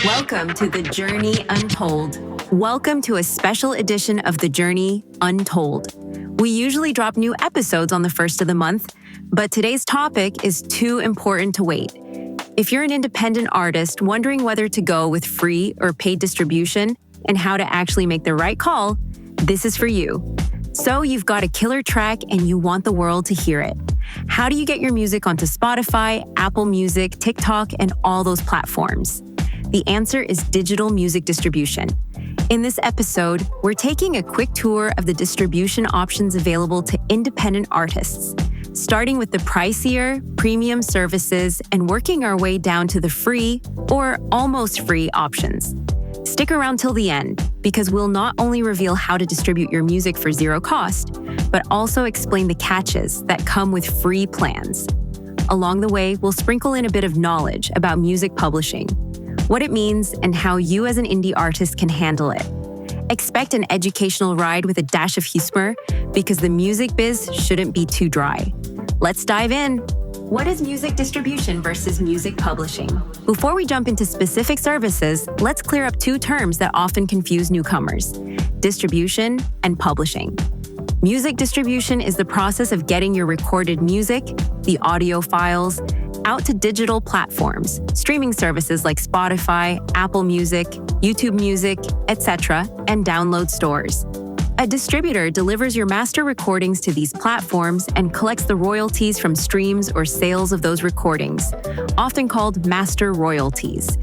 Welcome to The Journey Untold. Welcome to a special edition of The Journey Untold. We usually drop new episodes on the first of the month, but today's topic is too important to wait. If you're an independent artist wondering whether to go with free or paid distribution and how to actually make the right call, this is for you. So you've got a killer track and you want the world to hear it. How do you get your music onto Spotify, Apple Music, TikTok, and all those platforms? The answer is digital music distribution. In this episode, we're taking a quick tour of the distribution options available to independent artists, starting with the pricier, premium services and working our way down to the free or almost free options. Stick around till the end, because we'll not only reveal how to distribute your music for zero cost, but also explain the catches that come with free plans. Along the way, we'll sprinkle in a bit of knowledge about music publishing, what it means, and how you as an indie artist can handle it. Expect an educational ride with a dash of humor, because the music biz shouldn't be too dry. Let's dive in. What is music distribution versus music publishing? Before we jump into specific services, let's clear up two terms that often confuse newcomers: distribution and publishing. Music distribution is the process of getting your recorded music, the audio files, out to digital platforms, streaming services like Spotify, Apple Music, YouTube Music, etc., and download stores. A distributor delivers your master recordings to these platforms and collects the royalties from streams or sales of those recordings, often called master royalties.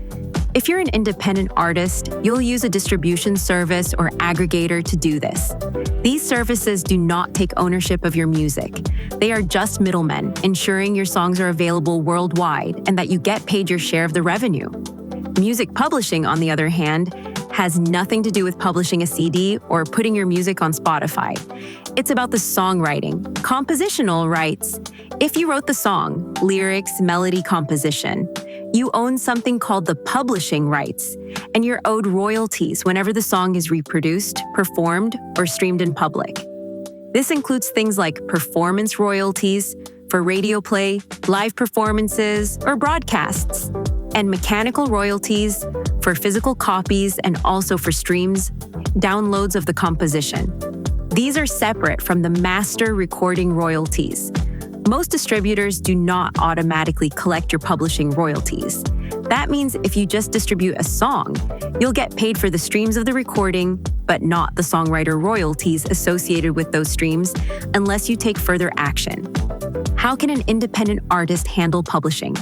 If you're an independent artist, you'll use a distribution service or aggregator to do this. These services do not take ownership of your music. They are just middlemen, ensuring your songs are available worldwide and that you get paid your share of the revenue. Music publishing, on the other hand, has nothing to do with publishing a CD or putting your music on Spotify. It's about the songwriting, compositional rights. If you wrote the song, lyrics, melody, composition, you own something called the publishing rights, and you're owed royalties whenever the song is reproduced, performed, or streamed in public. This includes things like performance royalties for radio play, live performances, or broadcasts, and mechanical royalties for physical copies and also for streams, downloads of the composition. These are separate from the master recording royalties. Most distributors do not automatically collect your publishing royalties. That means if you just distribute a song, you'll get paid for the streams of the recording, but not the songwriter royalties associated with those streams unless you take further action. How can an independent artist handle publishing?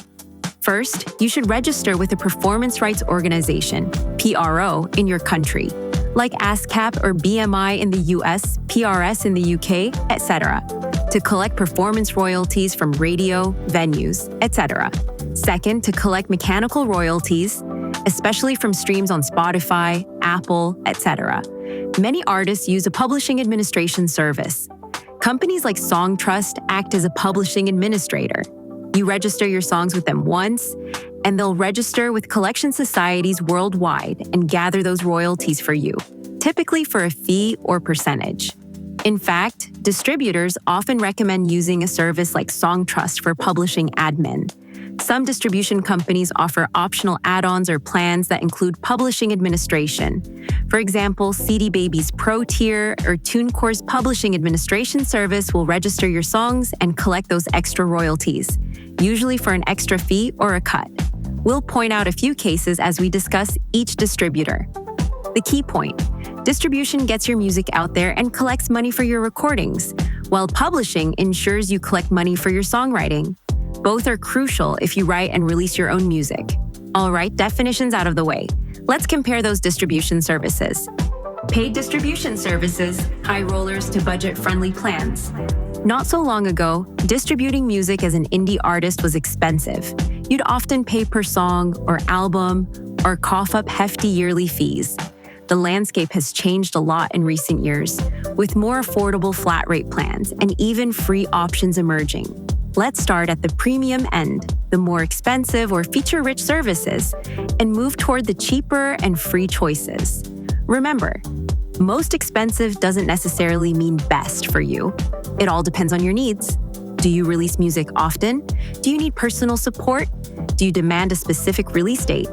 First, you should register with a performance rights organization, PRO, in your country, like ASCAP or BMI in the US, PRS in the UK, etc., to collect performance royalties from radio, venues, etc. Second, to collect mechanical royalties, especially from streams on Spotify, Apple, etc. Many artists use a publishing administration service. Companies like Songtrust act as a publishing administrator. You register your songs with them once, and they'll register with collection societies worldwide and gather those royalties for you, typically for a fee or percentage. In fact, distributors often recommend using a service like Songtrust for publishing admin. Some distribution companies offer optional add-ons or plans that include publishing administration. For example, CD Baby's Pro tier or TuneCore's publishing administration service will register your songs and collect those extra royalties, usually for an extra fee or a cut. We'll point out a few cases as we discuss each distributor. The key point: distribution gets your music out there and collects money for your recordings, while publishing ensures you collect money for your songwriting. Both are crucial if you write and release your own music. All right, definitions out of the way. Let's compare those distribution services. Paid distribution services, high rollers to budget-friendly plans. Not so long ago, distributing music as an indie artist was expensive. You'd often pay per song or album or cough up hefty yearly fees. The landscape has changed a lot in recent years, with more affordable flat-rate plans and even free options emerging. Let's start at the premium end, the more expensive or feature-rich services, and move toward the cheaper and free choices. Remember, most expensive doesn't necessarily mean best for you. It all depends on your needs. Do you release music often? Do you need personal support? Do you demand a specific release date?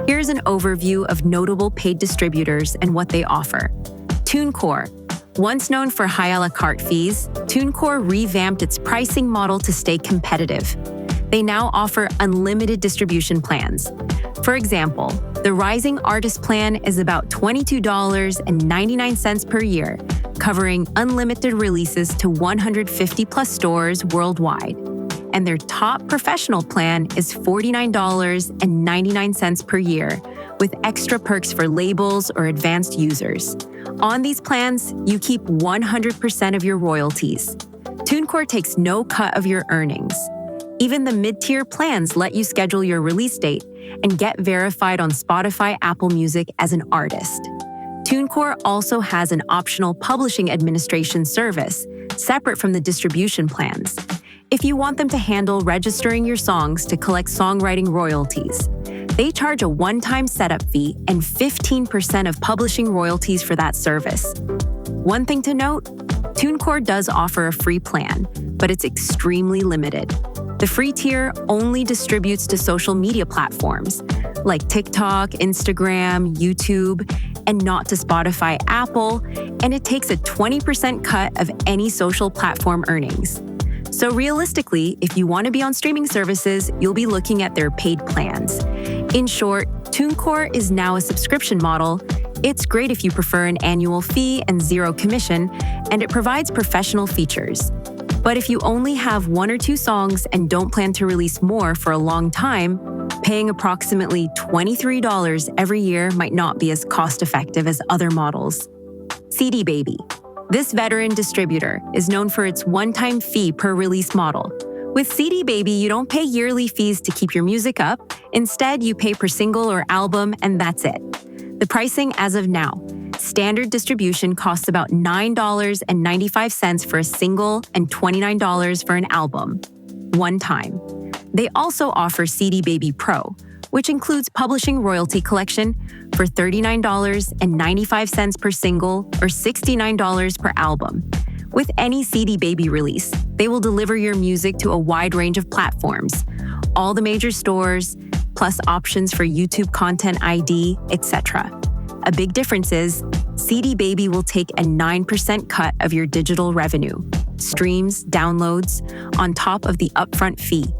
Here's an overview of notable paid distributors and what they offer. TuneCore. Once known for high a la carte fees, TuneCore revamped its pricing model to stay competitive. They now offer unlimited distribution plans. For example, the Rising Artist Plan is about $22.99 per year, covering unlimited releases to 150-plus stores worldwide. And their top professional plan is $49.99 per year, with extra perks for labels or advanced users. On these plans, you keep 100% of your royalties. TuneCore takes no cut of your earnings. Even the mid-tier plans let you schedule your release date and get verified on Spotify, Apple Music as an artist. TuneCore also has an optional publishing administration service, separate from the distribution plans, if you want them to handle registering your songs to collect songwriting royalties. They charge a one-time setup fee and 15% of publishing royalties for that service. One thing to note, TuneCore does offer a free plan, but it's extremely limited. The free tier only distributes to social media platforms like TikTok, Instagram, YouTube, and not to Spotify, Apple, and it takes a 20% cut of any social platform earnings. So realistically, if you want to be on streaming services, you'll be looking at their paid plans. In short, TuneCore is now a subscription model. It's great if you prefer an annual fee and zero commission, and it provides professional features. But if you only have one or two songs and don't plan to release more for a long time, paying approximately $23 every year might not be as cost-effective as other models. CD Baby. This veteran distributor is known for its one-time fee per release model. With CD Baby, you don't pay yearly fees to keep your music up. Instead, you pay per single or album, and that's it. The pricing as of now. Standard distribution costs about $9.95 for a single and $29 for an album. One time. They also offer CD Baby Pro, which includes publishing royalty collection for $39.95 per single or $69 per album. With any CD Baby release, they will deliver your music to a wide range of platforms, all the major stores, plus options for YouTube Content ID, etc. A big difference is CD Baby will take a 9% cut of your digital revenue, streams, downloads, on top of the upfront fee.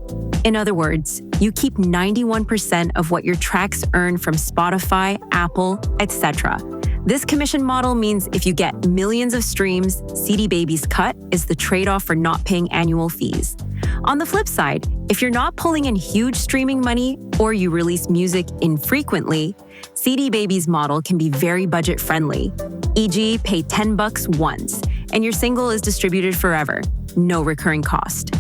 In other words, you keep 91% of what your tracks earn from Spotify, Apple, etc. This commission model means if you get millions of streams, CD Baby's cut is the trade-off for not paying annual fees. On the flip side, if you're not pulling in huge streaming money or you release music infrequently, CD Baby's model can be very budget-friendly, e.g. pay $10 once, and your single is distributed forever, no recurring cost.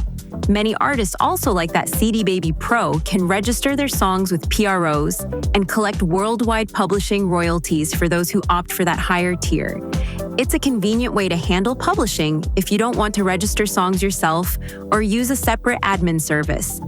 Many artists also like that CD Baby Pro can register their songs with PROs and collect worldwide publishing royalties for those who opt for that higher tier. It's a convenient way to handle publishing if you don't want to register songs yourself or use a separate admin service.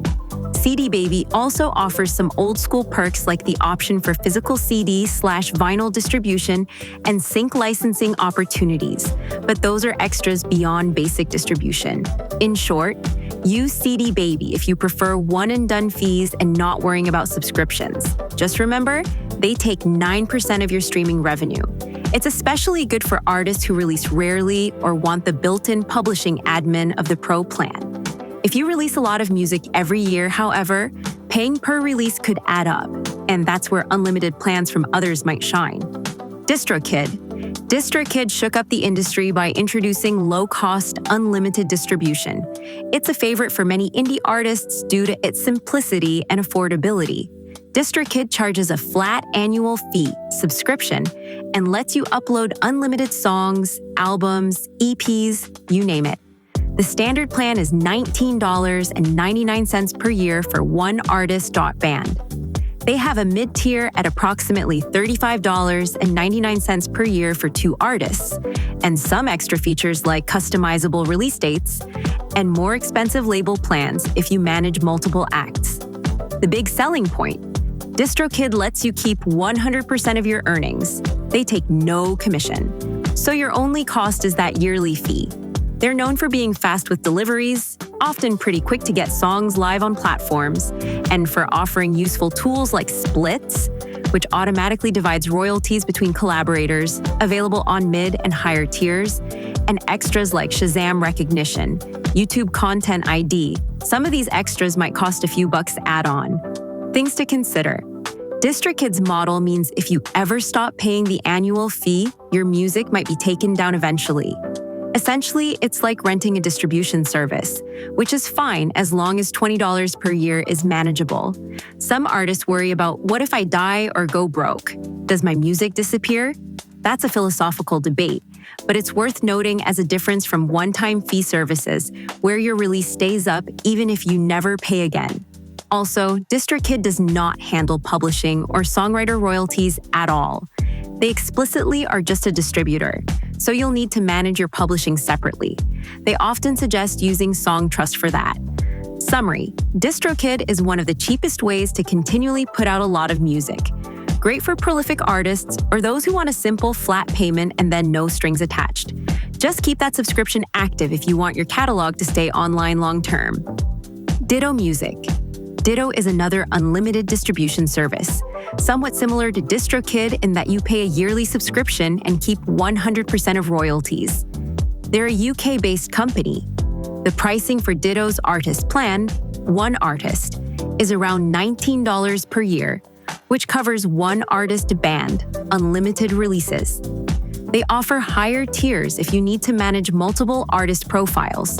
CD Baby also offers some old-school perks like the option for physical CD/vinyl distribution and sync licensing opportunities, but those are extras beyond basic distribution. In short, use CD Baby if you prefer one-and-done fees and not worrying about subscriptions. Just remember, they take 9% of your streaming revenue. It's especially good for artists who release rarely or want the built-in publishing admin of the Pro plan. If you release a lot of music every year, however, paying per release could add up, and that's where unlimited plans from others might shine. DistroKid. DistroKid shook up the industry by introducing low-cost, unlimited distribution. It's a favorite for many indie artists due to its simplicity and affordability. DistroKid charges a flat annual fee, subscription, and lets you upload unlimited songs, albums, EPs, you name it. The standard plan is $19.99 per year for one artist.band. They have a mid-tier at approximately $35.99 per year for two artists, and some extra features like customizable release dates, and more expensive label plans if you manage multiple acts. The big selling point: DistroKid lets you keep 100% of your earnings. They take no commission. So your only cost is that yearly fee. They're known for being fast with deliveries, often pretty quick to get songs live on platforms, and for offering useful tools like splits, which automatically divides royalties between collaborators, available on mid and higher tiers, and extras like Shazam recognition, YouTube content ID. Some of these extras might cost a few bucks add-on. Things to consider. DistroKid's model means if you ever stop paying the annual fee, your music might be taken down eventually. Essentially, it's like renting a distribution service, which is fine as long as $20 per year is manageable. Some artists worry about, what if I die or go broke? Does my music disappear? That's a philosophical debate, but it's worth noting as a difference from one-time fee services, where your release stays up even if you never pay again. Also, DistroKid does not handle publishing or songwriter royalties at all. They explicitly are just a distributor, so you'll need to manage your publishing separately. They often suggest using SongTrust for that. Summary: DistroKid is one of the cheapest ways to continually put out a lot of music. Great for prolific artists or those who want a simple flat payment and then no strings attached. Just keep that subscription active if you want your catalog to stay online long-term. Ditto Music. Ditto is another unlimited distribution service, somewhat similar to DistroKid in that you pay a yearly subscription and keep 100% of royalties. They're a UK-based company. The pricing for Ditto's artist plan, one artist, is around $19 per year, which covers one artist band, unlimited releases. They offer higher tiers if you need to manage multiple artist profiles.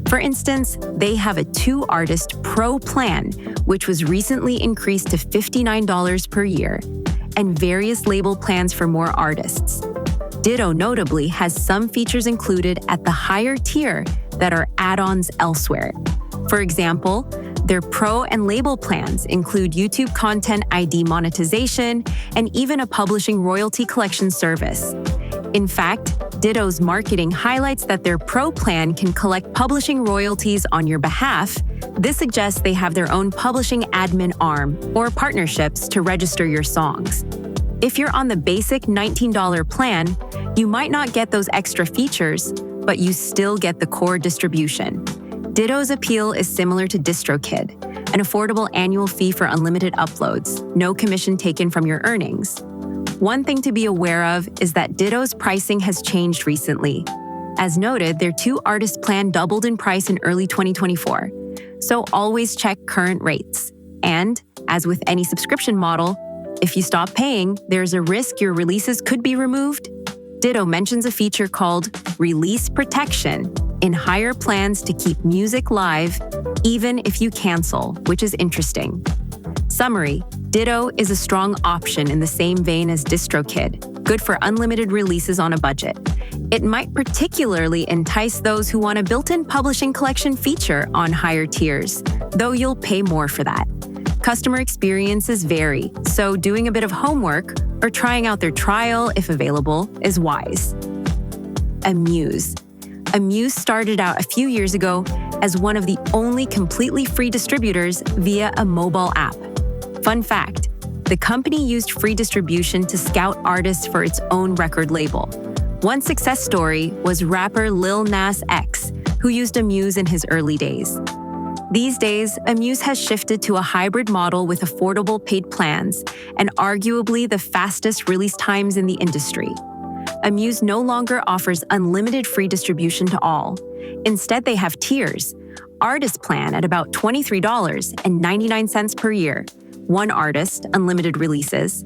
For instance, they have a 2-artist pro plan, which was recently increased to $59 per year, and various label plans for more artists. Ditto notably has some features included at the higher tier that are add-ons elsewhere. For example, their pro and label plans include YouTube content ID monetization and even a publishing royalty collection service. In fact, Ditto's marketing highlights that their pro plan can collect publishing royalties on your behalf. This suggests they have their own publishing admin arm or partnerships to register your songs. If you're on the basic $19 plan, you might not get those extra features, but you still get the core distribution. Ditto's appeal is similar to DistroKid, an affordable annual fee for unlimited uploads, no commission taken from your earnings. One thing to be aware of is that Ditto's pricing has changed recently. As noted, their 2-artist plan doubled in price in early 2024, so always check current rates. And, as with any subscription model, if you stop paying, there's a risk your releases could be removed. Ditto mentions a feature called Release Protection in higher plans to keep music live, even if you cancel, which is interesting. Summary: Ditto is a strong option in the same vein as DistroKid, good for unlimited releases on a budget. It might particularly entice those who want a built-in publishing collection feature on higher tiers, though you'll pay more for that. Customer experiences vary, so doing a bit of homework or trying out their trial, if available, is wise. Amuse. Amuse started out a few years ago as one of the only completely free distributors via a mobile app. Fun fact, the company used free distribution to scout artists for its own record label. One success story was rapper Lil Nas X, who used Amuse in his early days. These days, Amuse has shifted to a hybrid model with affordable paid plans and arguably the fastest release times in the industry. Amuse no longer offers unlimited free distribution to all. Instead, they have tiers. Artist plan at about $23.99 per year. One artist, unlimited releases.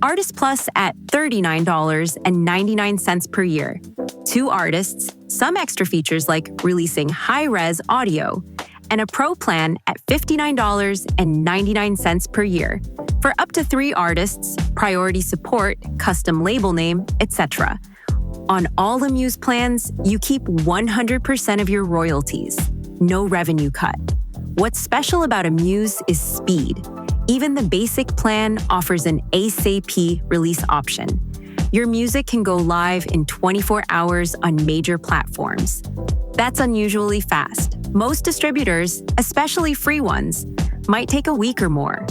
Artist Plus at $39.99 per year. 2 artists, some extra features like releasing high-res audio, and a pro plan at $59.99 per year for up to 3 artists, priority support, custom label name, etc. On all Amuse plans, you keep 100% of your royalties, no revenue cut. What's special about Amuse is speed. Even the basic plan offers an ASAP release option. Your music can go live in 24 hours on major platforms. That's unusually fast. Most distributors, especially free ones, might take a week or more.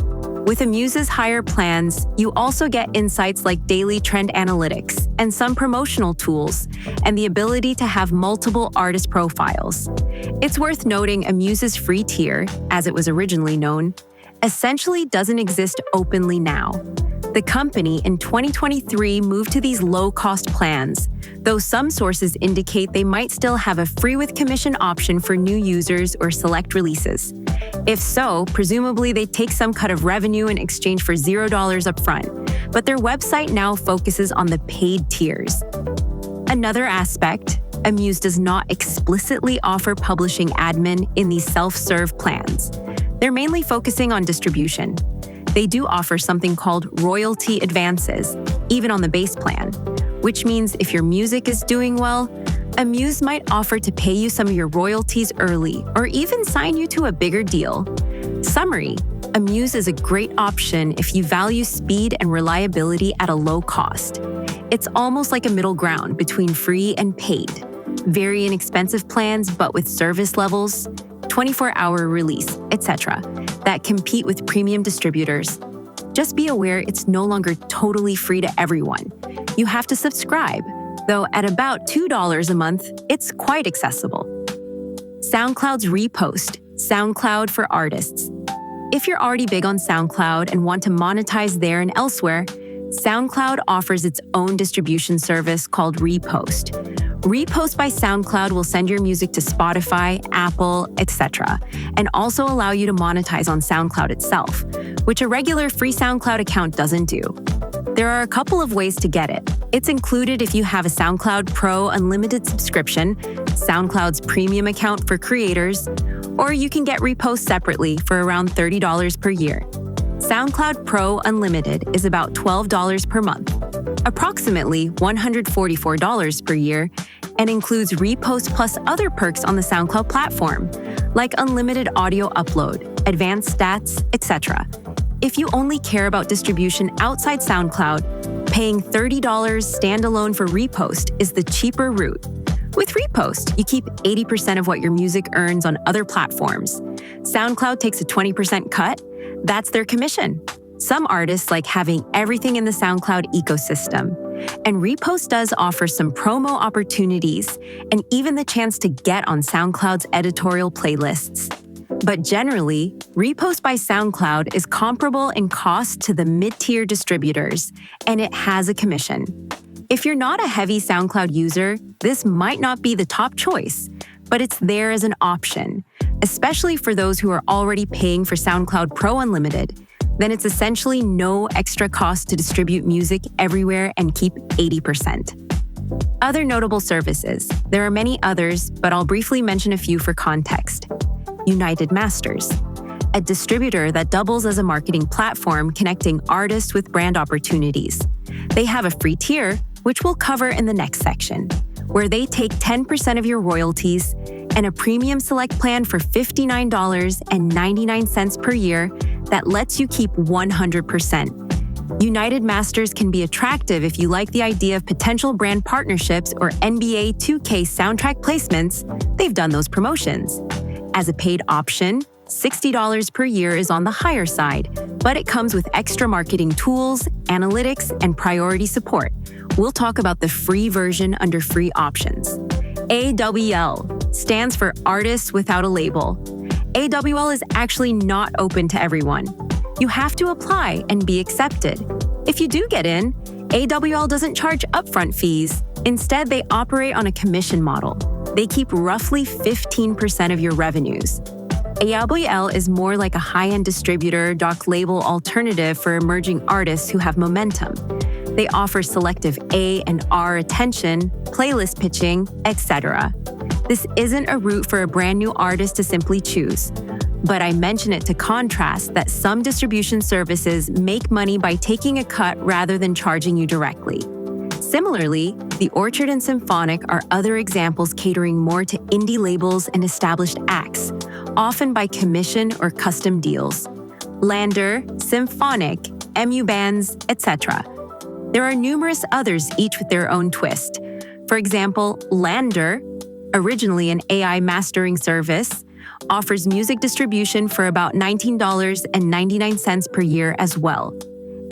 With Amuse's higher plans, you also get insights like daily trend analytics and some promotional tools, and the ability to have multiple artist profiles. It's worth noting Amuse's free tier, as it was originally known, essentially doesn't exist openly now. The company in 2023 moved to these low-cost plans, though some sources indicate they might still have a free with commission option for new users or select releases. If so, presumably they take some cut of revenue in exchange for $0 upfront, but their website now focuses on the paid tiers. Another aspect, Amuse does not explicitly offer publishing admin in these self-serve plans. They're mainly focusing on distribution. They do offer something called royalty advances, even on the base plan, which means if your music is doing well, Amuse might offer to pay you some of your royalties early or even sign you to a bigger deal. Summary: Amuse is a great option if you value speed and reliability at a low cost. It's almost like a middle ground between free and paid. Very inexpensive plans, but with service levels, 24-hour release, etc., that compete with premium distributors. Just be aware it's no longer totally free to everyone. You have to subscribe, though at about $2 a month, it's quite accessible. SoundCloud's Repost, SoundCloud for artists. If you're already big on SoundCloud and want to monetize there and elsewhere, SoundCloud offers its own distribution service called Repost. Repost by SoundCloud will send your music to Spotify, Apple, etc., and also allow you to monetize on SoundCloud itself, which a regular free SoundCloud account doesn't do. There are a couple of ways to get it. It's included if you have a SoundCloud Pro Unlimited subscription, SoundCloud's premium account for creators, or you can get Repost separately for around $30 per year. SoundCloud Pro Unlimited is about $12 per month, approximately $144 per year, and includes Repost plus other perks on the SoundCloud platform, like unlimited audio upload, advanced stats, etc. If you only care about distribution outside SoundCloud, paying $30 standalone for Repost is the cheaper route. With Repost, you keep 80% of what your music earns on other platforms. SoundCloud takes a 20% cut. That's their commission. Some artists like having everything in the SoundCloud ecosystem. And Repost does offer some promo opportunities and even the chance to get on SoundCloud's editorial playlists. But generally, Repost by SoundCloud is comparable in cost to the mid-tier distributors, and it has a commission. If you're not a heavy SoundCloud user, this might not be the top choice, but it's there as an option, especially for those who are already paying for SoundCloud Pro Unlimited. Then it's essentially no extra cost to distribute music everywhere and keep 80%. Other notable services. There are many others, but I'll briefly mention a few for context. UnitedMasters, a distributor that doubles as a marketing platform connecting artists with brand opportunities. They have a free tier, which we'll cover in the next section, where they take 10% of your royalties, and a premium select plan for $59.99 per year that lets you keep 100%. UnitedMasters can be attractive if you like the idea of potential brand partnerships or NBA 2K soundtrack placements. They've done those promotions. As a paid option, $60 per year is on the higher side, but it comes with extra marketing tools, analytics, and priority support. We'll talk about the free version under free options. AWL stands for Artists Without a Label. AWL is actually not open to everyone. You have to apply and be accepted. If you do get in, AWL doesn't charge upfront fees. Instead, they operate on a commission model. They keep roughly 15% of your revenues. AWL is more like a high-end distributor, dark label alternative for emerging artists who have momentum. They offer selective A and R attention, playlist pitching, etc. This isn't a route for a brand new artist to simply choose. But I mention it to contrast that some distribution services make money by taking a cut rather than charging you directly. Similarly, The Orchard and Symphonic are other examples catering more to indie labels and established acts, often by commission or custom deals. Lander, Symphonic, MU bands, etc. There are numerous others, each with their own twist. For example, Lander, originally an AI mastering service, offers music distribution for about $19.99 per year as well.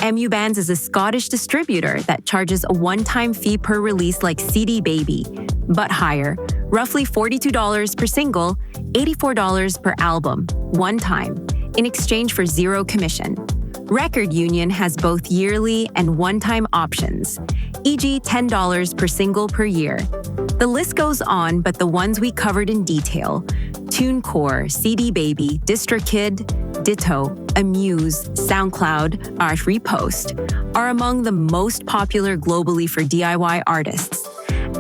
MU Bands is a Scottish distributor that charges a one-time fee per release like CD Baby, but higher, roughly $42 per single, $84 per album, one time. in exchange for zero commission. Record Union has both yearly and one-time options, e.g. $10 per single per year. The list goes on, but the ones we covered in detail, TuneCore, CD Baby, DistroKid, Ditto, Amuse, SoundCloud, Repost, are among the most popular globally for DIY artists.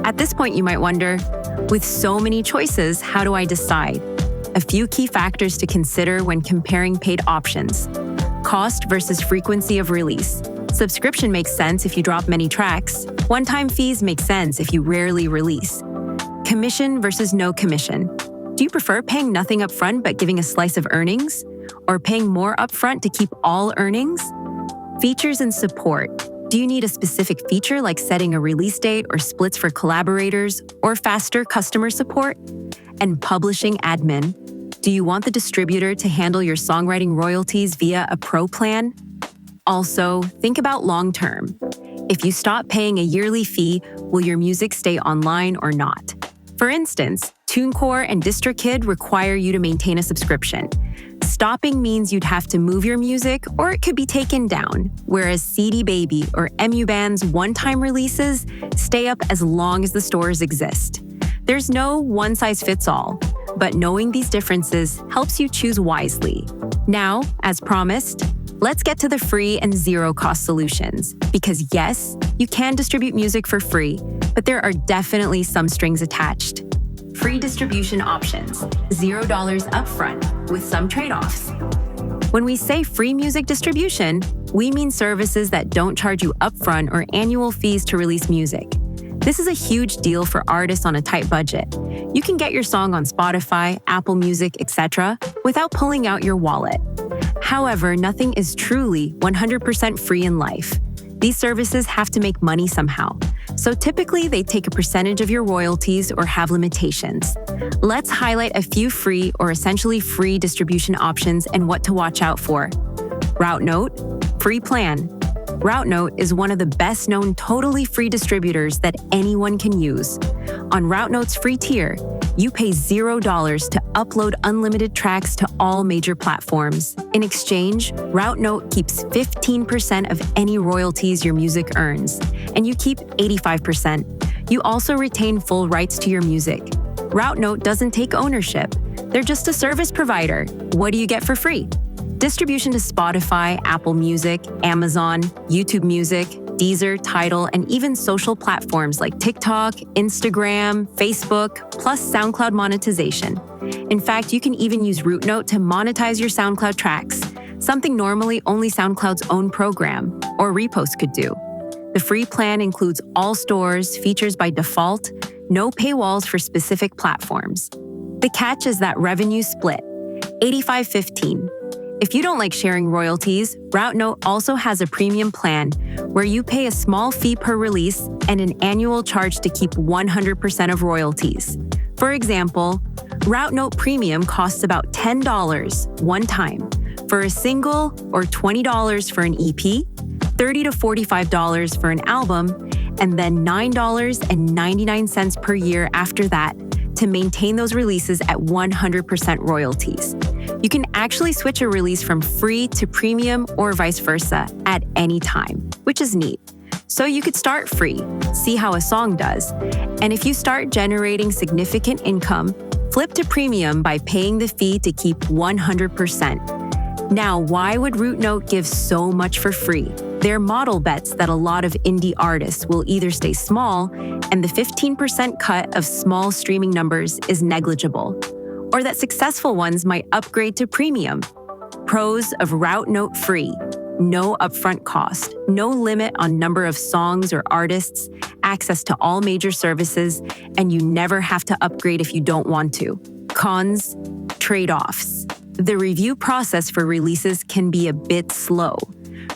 At this point, you might wonder, with so many choices, how do I decide? A few key factors to consider when comparing paid options. Cost versus frequency of release. Subscription makes sense if you drop many tracks. One-time fees make sense if you rarely release. Commission versus no commission. Do you prefer paying nothing upfront but giving a slice of earnings? Or paying more upfront to keep all earnings? Features and support. Do you need a specific feature like setting a release date or splits for collaborators or faster customer support? And publishing admin. Do you want the distributor to handle your songwriting royalties via a pro plan? Also, think about long-term. If you stop paying a yearly fee, will your music stay online or not? For instance, TuneCore and DistroKid require you to maintain a subscription. Stopping means you'd have to move your music or it could be taken down, whereas CD Baby or Band's one-time releases stay up as long as the stores exist. There's no one-size-fits-all, but knowing these differences helps you choose wisely. Now, as promised, let's get to the free and zero-cost solutions. Because yes, you can distribute music for free, but there are definitely some strings attached. Free distribution options, $0 upfront, with some trade-offs. When we say free music distribution, we mean services that don't charge you upfront or annual fees to release music. This is a huge deal for artists on a tight budget. You can get your song on Spotify, Apple Music, etc., without pulling out your wallet. However, nothing is truly 100% free in life. These services have to make money somehow. So typically, they take a percentage of your royalties or have limitations. Let's highlight a few free or essentially free distribution options and what to watch out for. RouteNote, free plan. RouteNote is one of the best-known totally free distributors that anyone can use. On RouteNote's free tier, you pay $0 to upload unlimited tracks to all major platforms. In exchange, RouteNote keeps 15% of any royalties your music earns, and you keep 85%. You also retain full rights to your music. RouteNote doesn't take ownership. They're just a service provider. What do you get for free? Distribution to Spotify, Apple Music, Amazon, YouTube Music, Deezer, Tidal, and even social platforms like TikTok, Instagram, Facebook, plus SoundCloud monetization. In fact, you can even use RouteNote to monetize your SoundCloud tracks, something normally only SoundCloud's own program or Repost could do. The free plan includes all stores, features by default, no paywalls for specific platforms. The catch is that revenue split, 85-15. If you don't like sharing royalties, RouteNote also has a premium plan where you pay a small fee per release and an annual charge to keep 100% of royalties. For example, RouteNote Premium costs about $10 one time for a single or $20 for an EP, $30 to $45 for an album, and then $9.99 per year after that to maintain those releases at 100% royalties. You can actually switch a release from free to premium or vice versa at any time, which is neat. So you could start free, see how a song does, and if you start generating significant income, flip to premium by paying the fee to keep 100%. Now, why would RouteNote give so much for free? They're model bets that a lot of indie artists will either stay small, and the 15% cut of small streaming numbers is negligible, or that successful ones might upgrade to premium. Pros of RouteNote free: no upfront cost, no limit on number of songs or artists, access to all major services, and you never have to upgrade if you don't want to. Cons: trade-offs. The review process for releases can be a bit slow.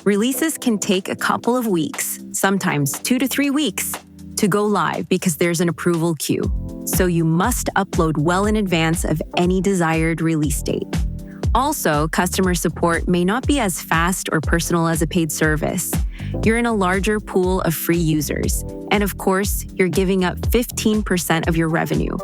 Releases can take a couple of weeks, sometimes 2 to 3 weeks, to go live because there's an approval queue. So you must upload well in advance of any desired release date. Also, customer support may not be as fast or personal as a paid service. You're in a larger pool of free users, and of course, you're giving up 15% of your revenue.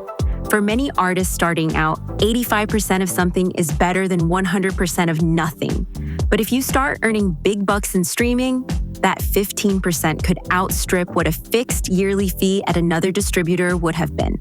For many artists starting out, 85% of something is better than 100% of nothing. But if you start earning big bucks in streaming, that 15% could outstrip what a fixed yearly fee at another distributor would have been.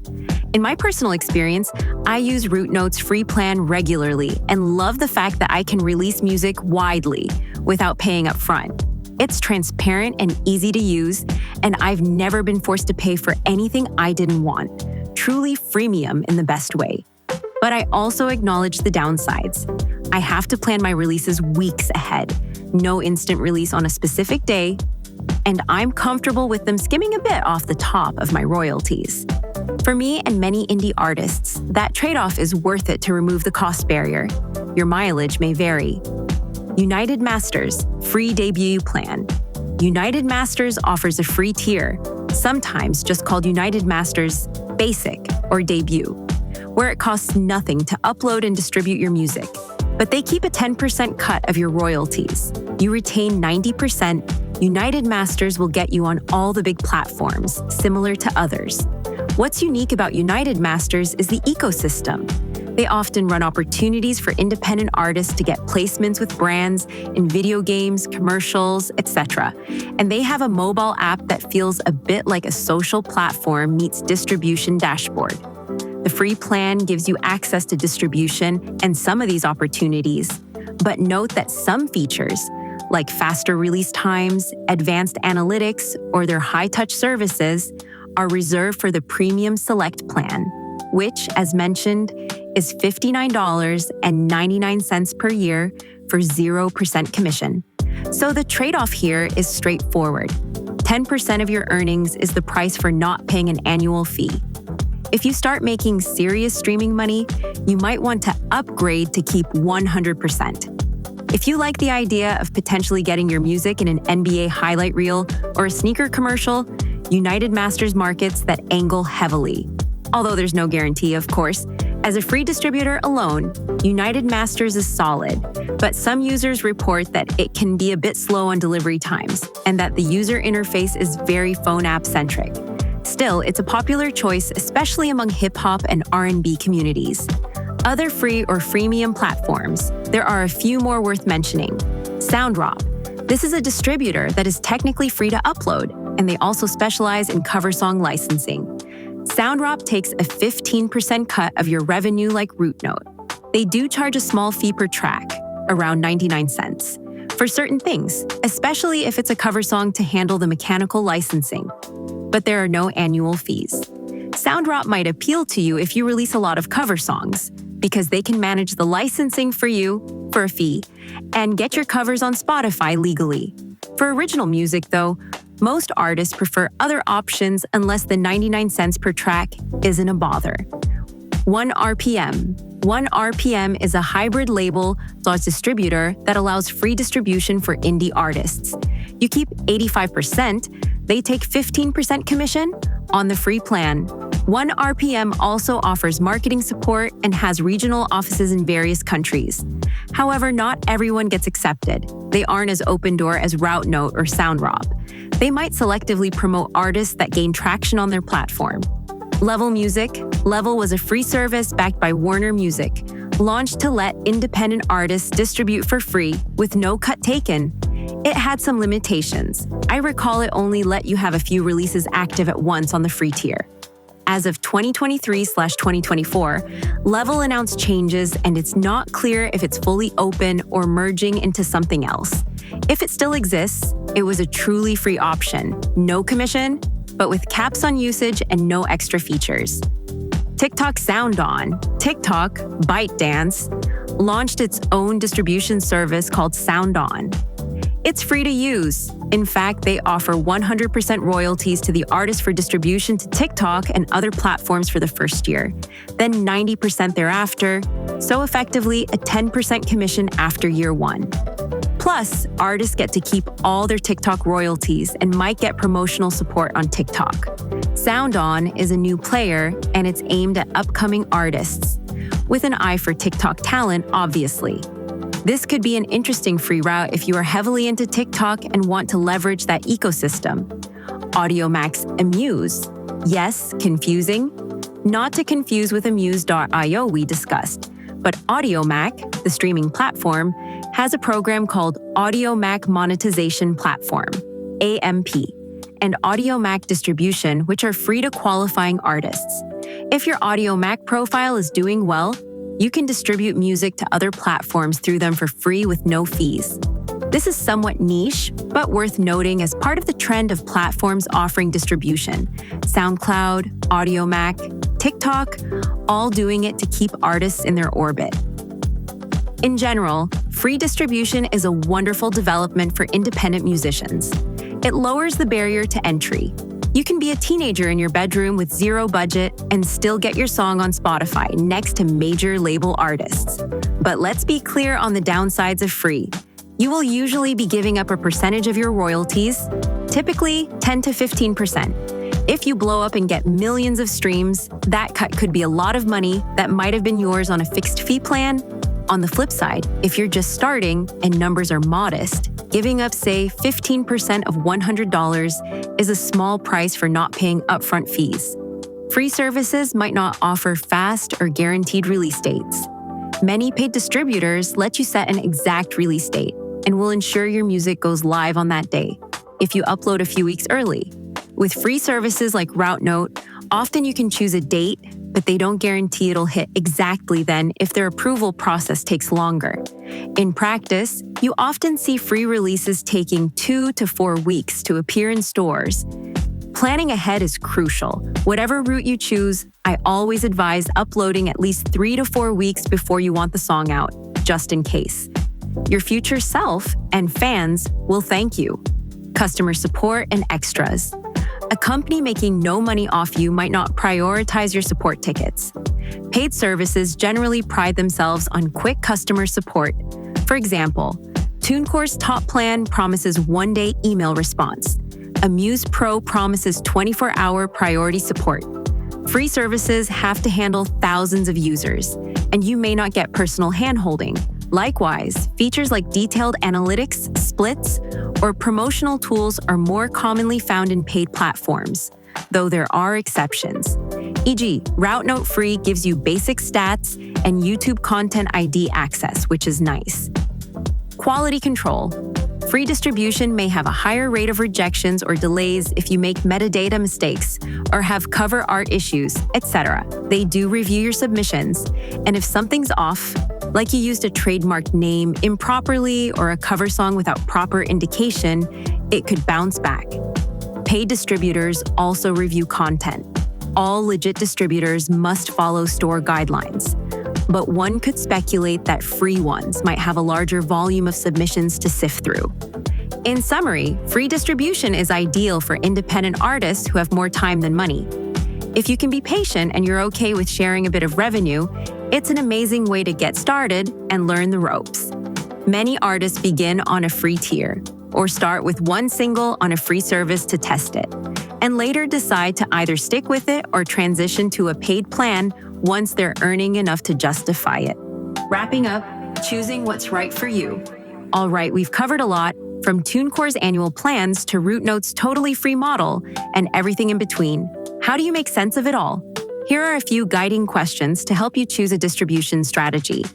In my personal experience, I use RouteNote's free plan regularly and love the fact that I can release music widely without paying upfront. It's transparent and easy to use, and I've never been forced to pay for anything I didn't want. Truly freemium in the best way. But I also acknowledge the downsides. I have to plan my releases weeks ahead, no instant release on a specific day, and I'm comfortable with them skimming a bit off the top of my royalties. For me and many indie artists, that trade-off is worth it to remove the cost barrier. Your mileage may vary. UnitedMasters Free Debut Plan. UnitedMasters offers a free tier, sometimes just called UnitedMasters Basic or Debut, where it costs nothing to upload and distribute your music, but they keep a 10% cut of your royalties. You retain 90%. UnitedMasters will get you on all the big platforms, similar to others. What's unique about UnitedMasters is the ecosystem. They often run opportunities for independent artists to get placements with brands in video games, commercials, etc. And they have a mobile app that feels a bit like a social platform meets distribution dashboard. The free plan gives you access to distribution and some of these opportunities, but note that some features, like faster release times, advanced analytics, or their high-touch services, are reserved for the Premium Select plan, which, as mentioned, is $59.99 per year for 0% commission. So the trade-off here is straightforward. 10% of your earnings is the price for not paying an annual fee. If you start making serious streaming money, you might want to upgrade to keep 100%. If you like the idea of potentially getting your music in an NBA highlight reel or a sneaker commercial, UnitedMasters markets that angle heavily. Although there's no guarantee, of course. As a free distributor alone, UnitedMasters is solid, but some users report that it can be a bit slow on delivery times and that the user interface is very phone app-centric. Still, it's a popular choice, especially among hip-hop and R&B communities. Other free or freemium platforms, there are a few more worth mentioning. Soundrop. This is a distributor that is technically free to upload, and they also specialize in cover song licensing. Soundrop takes a 15% cut of your revenue like RouteNote. They do charge a small fee per track, around 99 cents, for certain things, especially if it's a cover song to handle the mechanical licensing. But there are no annual fees. Soundrop might appeal to you if you release a lot of cover songs, because they can manage the licensing for you for a fee and get your covers on Spotify legally. For original music, though, most artists prefer other options unless the 99 cents per track isn't a bother. 1RPM. 1RPM is a hybrid label/distributor that allows free distribution for indie artists. You keep 85%, they take 15% commission on the free plan. 1RPM also offers marketing support and has regional offices in various countries. However, not everyone gets accepted. They aren't as open door as RouteNote or Soundrop. They might selectively promote artists that gain traction on their platform. Level Music. Level was a free service backed by Warner Music, launched to let independent artists distribute for free with no cut taken. It had some limitations. I recall it only let you have a few releases active at once on the free tier. As of 2023/2024, Level announced changes, and it's not clear if it's fully open or merging into something else. If it still exists, it was a truly free option, no commission, but with caps on usage and no extra features. TikTok Sound On. TikTok, ByteDance, launched its own distribution service called Sound On. It's free to use. In fact, they offer 100% royalties to the artist for distribution to TikTok and other platforms for the first year, then 90% thereafter, so effectively a 10% commission after year one. Plus, artists get to keep all their TikTok royalties and might get promotional support on TikTok. Sound On is a new player, and it's aimed at upcoming artists, with an eye for TikTok talent, obviously. This could be an interesting free route if you are heavily into TikTok and want to leverage that ecosystem. AudioMax Amuse. Yes, confusing, Not to confuse with Amuse.io we discussed, but AudioMac, the streaming platform, has a program called AudioMac Monetization Platform, AMP, and AudioMac Distribution, which are free to qualifying artists. If your AudioMac profile is doing well, you can distribute music to other platforms through them for free with no fees. This is somewhat niche, but worth noting as part of the trend of platforms offering distribution. SoundCloud, AudioMac, TikTok, all doing it to keep artists in their orbit. In general, free distribution is a wonderful development for independent musicians. It lowers the barrier to entry. You can be a teenager in your bedroom with zero budget and still get your song on Spotify next to major label artists. But let's be clear on the downsides of free. You will usually be giving up a percentage of your royalties, typically 10 to 15%. If you blow up and get millions of streams, that cut could be a lot of money that might have been yours on a fixed fee plan. On the flip side, if you're just starting and numbers are modest, giving up, say, 15% of $100 is a small price for not paying upfront fees. Free services might not offer fast or guaranteed release dates. Many paid distributors let you set an exact release date and will ensure your music goes live on that day if you upload a few weeks early. With free services like RouteNote, often you can choose a date, but they don't guarantee it'll hit exactly then if their approval process takes longer. In practice, you often see free releases taking 2 to 4 weeks to appear in stores. Planning ahead is crucial. Whatever route you choose, I always advise uploading at least 3 to 4 weeks before you want the song out, just in case. Your future self and fans will thank you. Customer support and extras. A company making no money off you might not prioritize your support tickets. Paid services generally pride themselves on quick customer support. For example, TuneCore's top plan promises one-day email response. Amuse Pro promises 24-hour priority support. Free services have to handle thousands of users, and you may not get personal handholding. Likewise, features like detailed analytics, splits, or promotional tools are more commonly found in paid platforms, though there are exceptions. E.g., RouteNote Free gives you basic stats and YouTube Content ID access, which is nice. Quality control. Free distribution may have a higher rate of rejections or delays if you make metadata mistakes or have cover art issues, etc. They do review your submissions, and if something's off, like you used a trademarked name improperly or a cover song without proper indication, it could bounce back. Paid distributors also review content. All legit distributors must follow store guidelines, but one could speculate that free ones might have a larger volume of submissions to sift through. In summary, free distribution is ideal for independent artists who have more time than money. If you can be patient and you're okay with sharing a bit of revenue, it's an amazing way to get started and learn the ropes. Many artists begin on a free tier or start with one single on a free service to test it, and later decide to either stick with it or transition to a paid plan once they're earning enough to justify it. Wrapping up, choosing what's right for you. All right, we've covered a lot, from TuneCore's annual plans to RouteNote's totally free model and everything in between. How do you make sense of it all? Here are a few guiding questions to help you choose a distribution strategy.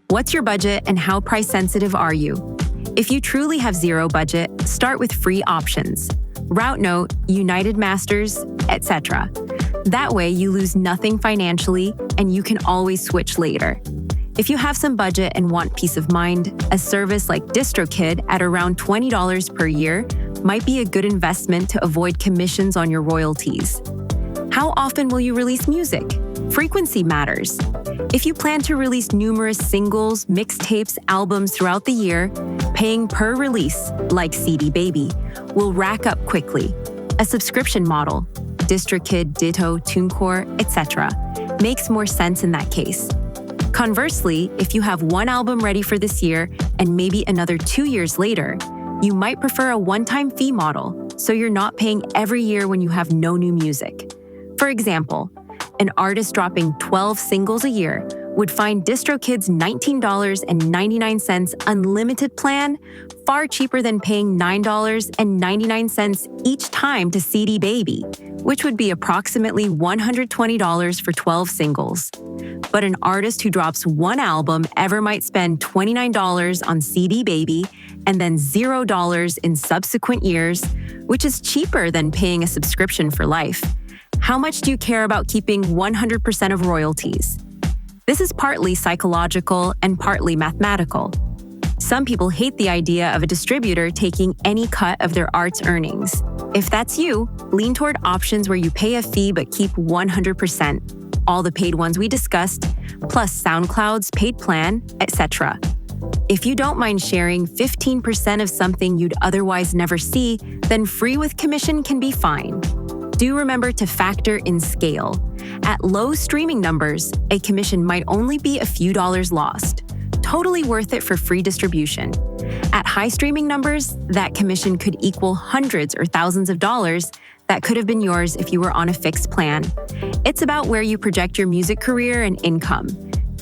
What's your budget and how price sensitive are you? If you truly have zero budget, start with free options. RouteNote, UnitedMasters, etc. That way you lose nothing financially and you can always switch later. If you have some budget and want peace of mind, a service like DistroKid at around $20 per year might be a good investment to avoid commissions on your royalties. How often will you release music? Frequency matters. If you plan to release numerous singles, mixtapes, albums throughout the year, paying per release, like CD Baby, will rack up quickly. A subscription model, DistroKid, Ditto, TuneCore, etc., makes more sense in that case. Conversely, if you have one album ready for this year and maybe another 2 years later, you might prefer a one-time fee model, so you're not paying every year when you have no new music. For example, an artist dropping 12 singles a year would find DistroKid's $19.99 unlimited plan far cheaper than paying $9.99 each time to CD Baby, which would be approximately $120 for 12 singles. But an artist who drops one album ever might spend $29 on CD Baby and then $0 in subsequent years, which is cheaper than paying a subscription for life. How much do you care about keeping 100% of royalties? This is partly psychological and partly mathematical. Some people hate the idea of a distributor taking any cut of their art's earnings. If that's you, lean toward options where you pay a fee but keep 100%, all the paid ones we discussed, plus SoundCloud's paid plan, etc. If you don't mind sharing 15% of something you'd otherwise never see, then free with commission can be fine. Do remember to factor in scale. At low streaming numbers, a commission might only be a few dollars lost. Totally worth it for free distribution. At high streaming numbers, that commission could equal hundreds or thousands of dollars that could have been yours if you were on a fixed plan. It's about where you project your music career and income.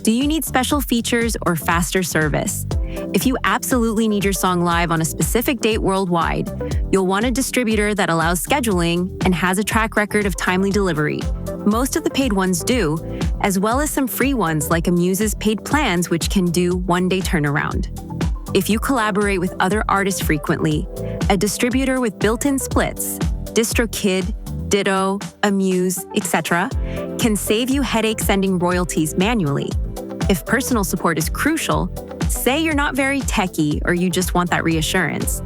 Do you need special features or faster service? If you absolutely need your song live on a specific date worldwide, you'll want a distributor that allows scheduling and has a track record of timely delivery. Most of the paid ones do, as well as some free ones like Amuse's paid plans, which can do one-day turnaround. If you collaborate with other artists frequently, a distributor with built-in splits, DistroKid, Ditto, Amuse, etc., can save you headache sending royalties manually. If personal support is crucial, say you're not very techy or you just want that reassurance.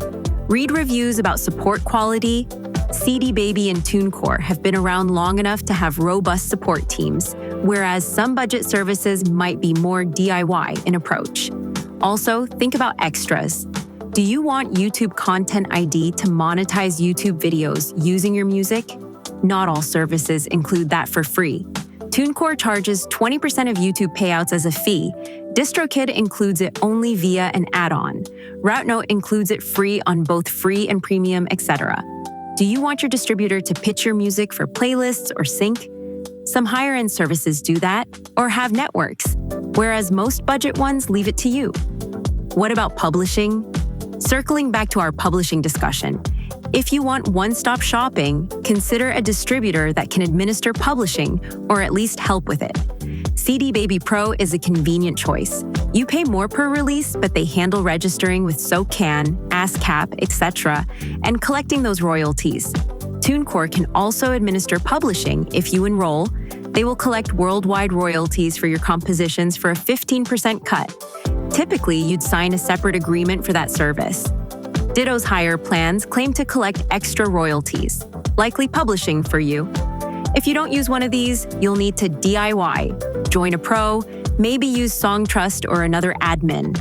Read reviews about support quality. CD Baby and TuneCore have been around long enough to have robust support teams, whereas some budget services might be more DIY in approach. Also, think about extras. Do you want YouTube Content ID to monetize YouTube videos using your music? Not all services include that for free. TuneCore charges 20% of YouTube payouts as a fee. DistroKid includes it only via an add-on. RouteNote includes it free on both free and premium, etc. Do you want your distributor to pitch your music for playlists or sync? Some higher-end services do that, or have networks, whereas most budget ones leave it to you. What about publishing? Circling back to our publishing discussion, if you want one-stop shopping, consider a distributor that can administer publishing or at least help with it. CD Baby Pro is a convenient choice. You pay more per release, but they handle registering with SoCan, ASCAP, etc., and collecting those royalties. TuneCore can also administer publishing. If you enroll, they will collect worldwide royalties for your compositions for a 15% cut. Typically, you'd sign a separate agreement for that service. Ditto's higher plans claim to collect extra royalties, likely publishing for you. If you don't use one of these, you'll need to DIY, join a pro, maybe use Songtrust or another admin.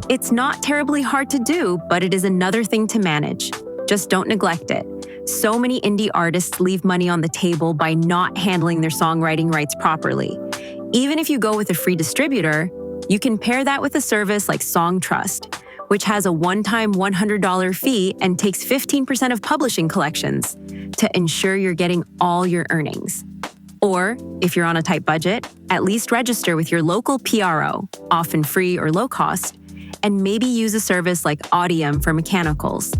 It's not terribly hard to do, but it is another thing to manage. Just don't neglect it. So many indie artists leave money on the table by not handling their songwriting rights properly. Even if you go with a free distributor, you can pair that with a service like Songtrust, which has a one-time $100 fee and takes 15% of publishing collections to ensure you're getting all your earnings. Or, if you're on a tight budget, at least register with your local PRO, often free or low cost, and maybe use a service like Audium for mechanicals.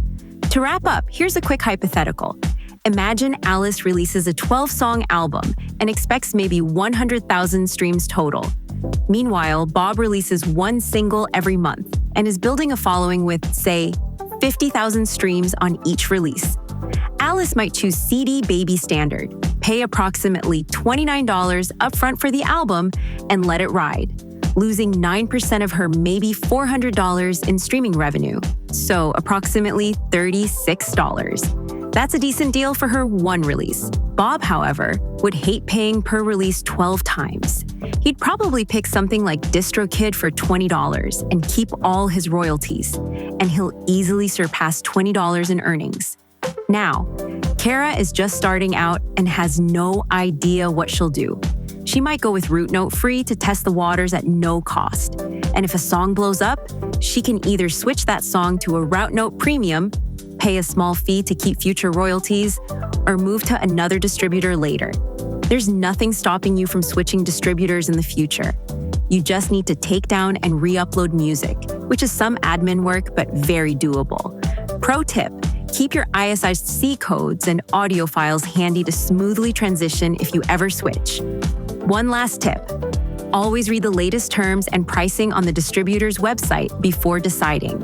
To wrap up, here's a quick hypothetical. Imagine Alice releases a 12-song album and expects maybe 100,000 streams total. Meanwhile, Bob releases one single every month and is building a following with, say, 50,000 streams on each release. Alice might choose CD Baby Standard, pay approximately $29 upfront for the album, and let it ride, losing 9% of her maybe $400 in streaming revenue, so approximately $36. That's a decent deal for her one release. Bob, however, would hate paying per release 12 times. He'd probably pick something like DistroKid for $20 and keep all his royalties, and he'll easily surpass $20 in earnings. Now, Kara is just starting out and has no idea what she'll do. She might go with RouteNote free to test the waters at no cost. And if a song blows up, she can either switch that song to a RouteNote Premium, pay a small fee to keep future royalties, or move to another distributor later. There's nothing stopping you from switching distributors in the future. You just need to take down and re-upload music, which is some admin work but very doable. Pro tip, keep your ISIC codes and audio files handy to smoothly transition if you ever switch. One last tip, always read the latest terms and pricing on the distributor's website before deciding.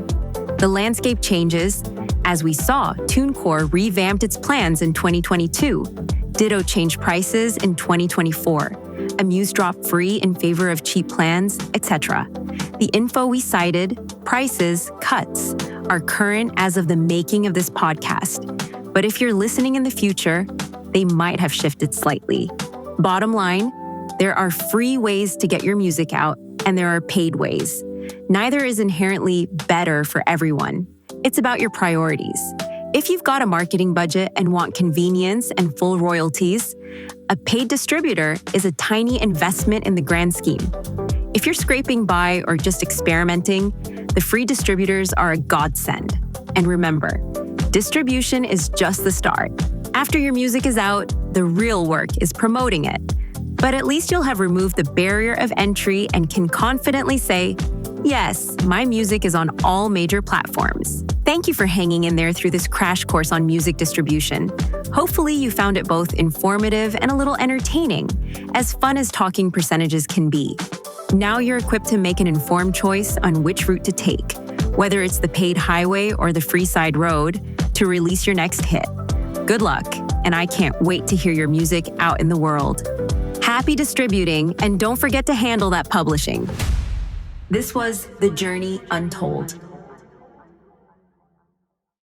The landscape changes. As we saw, TuneCore revamped its plans in 2022. Ditto changed prices in 2024. Amuse dropped free in favor of cheap plans, etc. The info we cited, prices, cuts, are current as of the making of this podcast. But if you're listening in the future, they might have shifted slightly. Bottom line, there are free ways to get your music out, and there are paid ways. Neither is inherently better for everyone. It's about your priorities. If you've got a marketing budget and want convenience and full royalties, a paid distributor is a tiny investment in the grand scheme. If you're scraping by or just experimenting, the free distributors are a godsend. And remember, distribution is just the start. After your music is out, the real work is promoting it. But at least you'll have removed the barrier of entry and can confidently say, yes, my music is on all major platforms. Thank you for hanging in there through this crash course on music distribution. Hopefully you found it both informative and a little entertaining, as fun as talking percentages can be. Now you're equipped to make an informed choice on which route to take, whether it's the paid highway or the free side road, to release your next hit. Good luck, and I can't wait to hear your music out in the world. Happy distributing, and don't forget to handle that publishing. This was The Journey Untold.